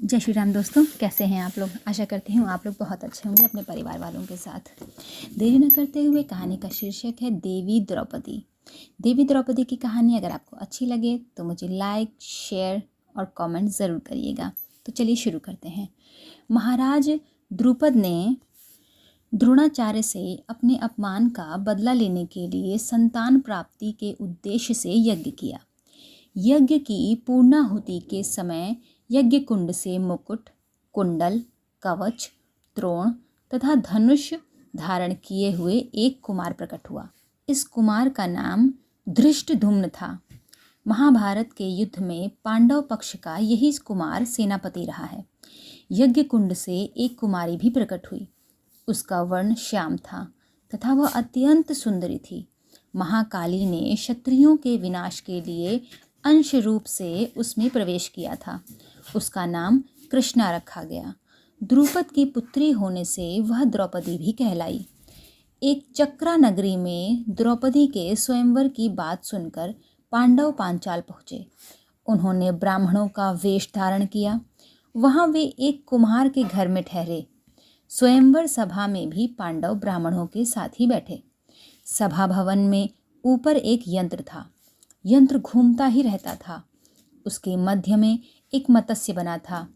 जय श्री राम दोस्तों, कैसे हैं आप लोग। आशा करती हूँ आप लोग बहुत अच्छे होंगे अपने परिवार वालों के साथ। देरी न करते हुए कहानी का शीर्षक है देवी द्रौपदी। देवी द्रौपदी की कहानी अगर आपको अच्छी लगे तो मुझे लाइक, शेयर और कमेंट ज़रूर करिएगा। तो चलिए शुरू करते हैं। महाराज द्रुपद ने द्रोणाचार्य से अपने अपमान का बदला लेने के लिए संतान प्राप्ति के उद्देश्य से यज्ञ किया। यज्ञ की पूर्णाहुति के समय यज्ञ कुंड से मुकुट, कुंडल, कवच, त्रोण तथा धनुष धारण किए हुए एक कुमार प्रकट हुआ। इस कुमार का नाम धृष्टद्युम्न था। महाभारत के युद्ध में पांडव पक्ष का यही कुमार सेनापति रहा है। यज्ञ कुंड से एक कुमारी भी प्रकट हुई। उसका वर्ण श्याम था तथा वह अत्यंत सुंदरी थी। महाकाली ने क्षत्रियों के विनाश के लिए अंश रूप से उसमें प्रवेश किया था। उसका नाम कृष्णा रखा गया। द्रुपद की पुत्री होने से वह द्रौपदी भी कहलाई। एक चक्रा नगरी में द्रौपदी के स्वयंवर की बात सुनकर पांडव पांचाल पहुँचे। उन्होंने ब्राह्मणों का वेश धारण किया। वहाँ वे एक कुम्हार के घर में ठहरे। स्वयंवर सभा में भी पांडव ब्राह्मणों के साथ ही बैठे। सभा भवन में ऊपर एक यंत्र था। यंत्र घूमता ही रहता था। उसके मध्य में एक मत्स्य बना था।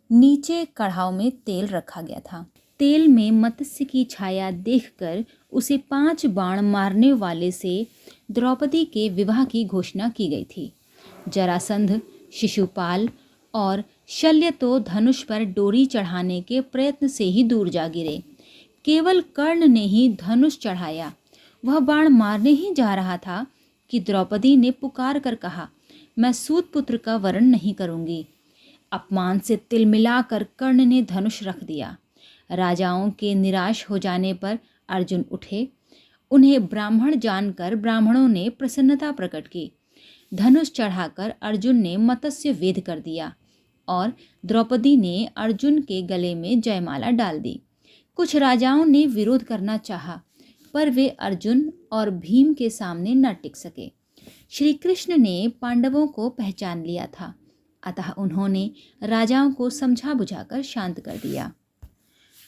नीचे कढ़ाव में तेल रखा गया था। तेल में मत्स्य की छाया देखकर उसे 5 बाण मारने वाले से द्रौपदी के विवाह की घोषणा की गई थी। जरासंध, शिशुपाल और शल्य तो धनुष पर डोरी चढ़ाने के प्रयत्न से ही दूर जा गिरे। केवल कर्ण ने ही धनुष चढ़ाया। वह बाण मारने ही जा रहा था कि द्रौपदी ने पुकार कर कहा, मैं सूत पुत्र का वरण नहीं करूंगी। अपमान से तिलमिलाकर कर्ण ने धनुष रख दिया। राजाओं के निराश हो जाने पर अर्जुन उठे। उन्हें ब्राह्मण जानकर ब्राह्मणों ने प्रसन्नता प्रकट की। धनुष चढ़ाकर अर्जुन ने मत्स्य वेध कर दिया और द्रौपदी ने अर्जुन के गले में जयमाला डाल दी। कुछ राजाओं ने विरोध करना चाहा, पर वे अर्जुन और भीम के सामने न टिक सके। श्री कृष्ण ने पांडवों को पहचान लिया था, अतः उन्होंने राजाओं को समझा बुझाकर शांत कर दिया।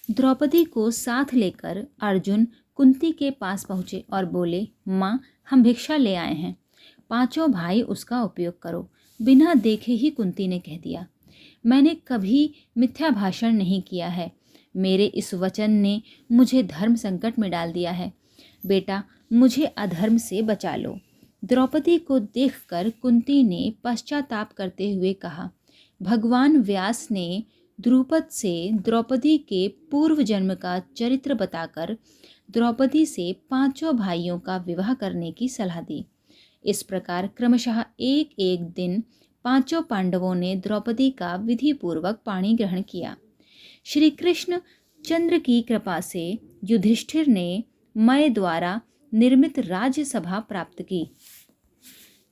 द्रौपदी को साथ लेकर अर्जुन कुंती के पास पहुँचे और बोले, माँ, हम भिक्षा ले आए हैं। 5 भाई उसका उपयोग करो। बिना देखे ही कुंती ने कह दिया, मैंने कभी मिथ्या भाषण नहीं किया है। मेरे इस वचन ने मुझे धर्म संकट में डाल दिया है। बेटा, मुझे अधर्म से बचा लो। द्रौपदी को देखकर कुंती ने पश्चाताप करते हुए कहा, भगवान व्यास ने द्रुपद से द्रौपदी के पूर्व जन्म का चरित्र बताकर द्रौपदी से 5 भाइयों का विवाह करने की सलाह दी। इस प्रकार क्रमशः एक एक दिन 5 पांडवों ने द्रौपदी का विधि पूर्वक पाणी ग्रहण किया। श्री कृष्ण चंद्र की कृपा से युधिष्ठिर ने मय द्वारा निर्मित राज्यसभा प्राप्त की।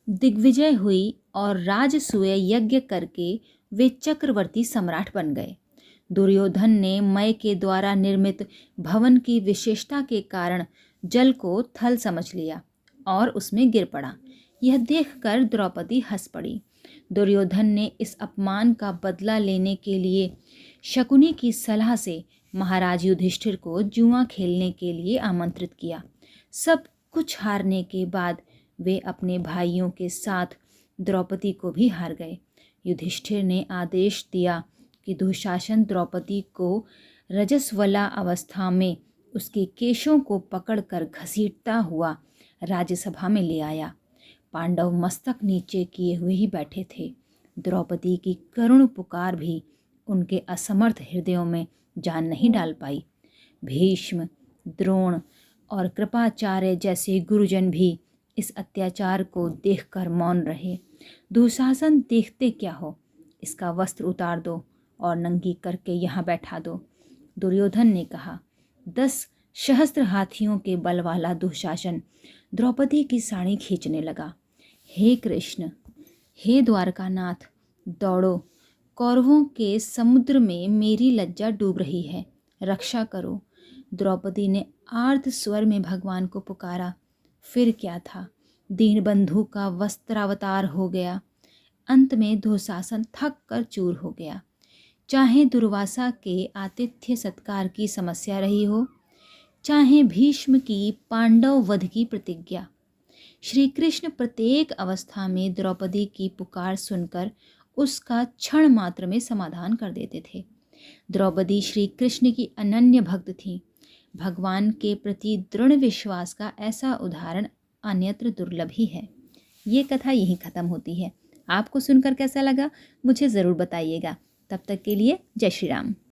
दिग्विजय हुई और राजसूय यज्ञ करके वे चक्रवर्ती सम्राट बन गए। दुर्योधन ने मय के द्वारा निर्मित भवन की विशेषता के कारण जल को थल समझ लिया और उसमें गिर पड़ा। यह देखकर द्रौपदी हंस पड़ी। दुर्योधन ने इस अपमान का बदला लेने के लिए शकुनी की सलाह से महाराज युधिष्ठिर को जुआ खेलने के लिए आमंत्रित किया। सब कुछ हारने के बाद वे अपने भाइयों के साथ द्रौपदी को भी हार गए। युधिष्ठिर ने आदेश दिया कि दुशासन द्रौपदी को रजस्वला अवस्था में उसके केशों को पकड़कर घसीटता हुआ राज्यसभा में ले आया। पांडव मस्तक नीचे किए हुए ही बैठे थे। द्रौपदी की करुण पुकार भी उनके असमर्थ हृदयों में जान नहीं डाल पाई। भीष्म, द्रोण और कृपाचार्य जैसे गुरुजन भी इस अत्याचार को देखकर मौन रहे। दुशासन, देखते क्या हो, इसका वस्त्र उतार दो और नंगी करके यहाँ बैठा दो। दुर्योधन ने कहा। 10 सहस्त्र हाथियों के बल वाला दुशासन द्रौपदी की साड़ी खींचने लगा। हे कृष्ण, हे द्वारकानाथ, दौड़ो, कौरवों के समुद्र में मेरी लज्जा डूब रही है, रक्षा करो। द्रौपदी ने आर्त स्वर में भगवान को पुकारा। फिर क्या था, दीनबंधु का वस्त्रावतार हो गया। अंत में दुशासन थक कर चूर हो गया। चाहे दुर्वासा के आतिथ्य सत्कार की समस्या रही हो, चाहे भीष्म की पांडव वध की प्रतिज्ञा, श्री कृष्ण प्रत्येक अवस्था में द्रौपदी की पुकार सुनकर उसका क्षण मात्र में समाधान कर देते थे। द्रौपदी श्री कृष्ण की अनन्य भक्त थी। भगवान के प्रति दृढ़ विश्वास का ऐसा उदाहरण अन्यत्र दुर्लभ ही है। ये कथा यहीं ख़त्म होती है। आपको सुनकर कैसा लगा मुझे ज़रूर बताइएगा। तब तक के लिए जय श्री राम।